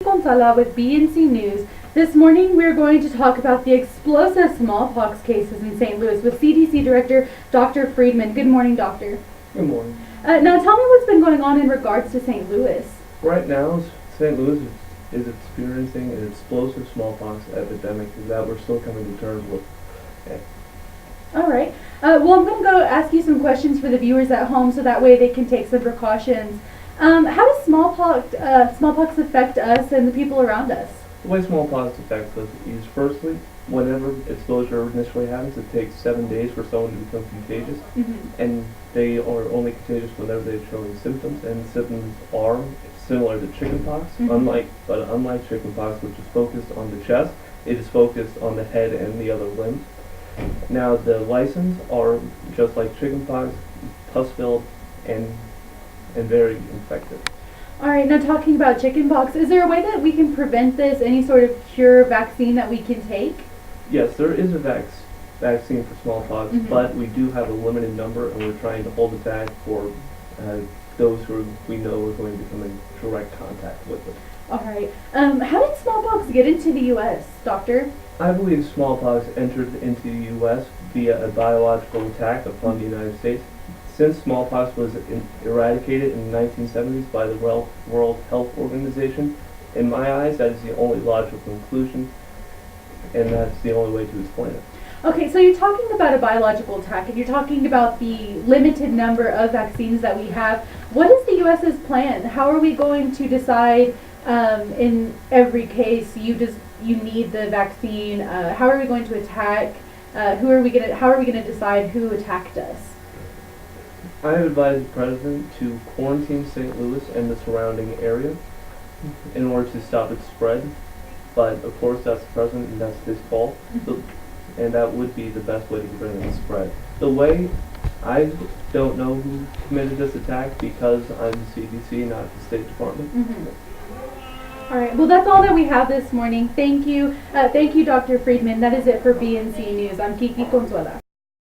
Gonzala with BNC News. This morning we're going to talk about the explosive smallpox cases in St. Louis with CDC Director Dr. Friedman. Good morning, Doctor. Good morning. Now tell me what's been going on in regards to St. Louis. Right now, St. Louis is experiencing an explosive smallpox epidemic that we're still coming to terms with. All right. Well, I'm going to go ask you some questions for the viewers at home so that way they can take some precautions. How does smallpox affect us and the people around us? The way smallpox affects us is, firstly, whenever exposure initially happens, it takes 7 days for someone to become contagious, and they are only contagious whenever they're showing symptoms, and symptoms are similar to chickenpox. Unlike chickenpox, which is focused on the chest, it is focused on the head and the other limbs. Now, the license are just like chickenpox, pus-filled, and very infective. All right, now talking about chickenpox, is there a way that we can prevent this, any sort of cure vaccine that we can take? Yes, there is a vaccine for smallpox, but we do have a limited number, and we're trying to hold it back for those who we know are going to come in direct contact with it. All right. How did smallpox get into the U.S., Doctor? I believe smallpox entered into the U.S. via a biological attack upon the United States. Since smallpox was eradicated in the 1970s by the World Health Organization, in my eyes, that is the only logical conclusion, and that's the only way to explain it. Okay, so you're talking about a biological attack, and you're talking about the limited number of vaccines that we have. What is the U.S.'s plan? How are we going to decide in every case you need the vaccine? How are we going to attack? How are we going to decide who attacked us? I have advised the President to quarantine St. Louis and the surrounding area in order to stop its spread. But of course, that's the President and that's his call. And that would be the best way to prevent the spread. The way, I don't know who committed this attack because I'm the CDC, not the State Department. All right. Well, that's all that we have this morning. Thank you. Thank you, Dr. Friedman. That is it for BNC News. I'm Kiki Consuela.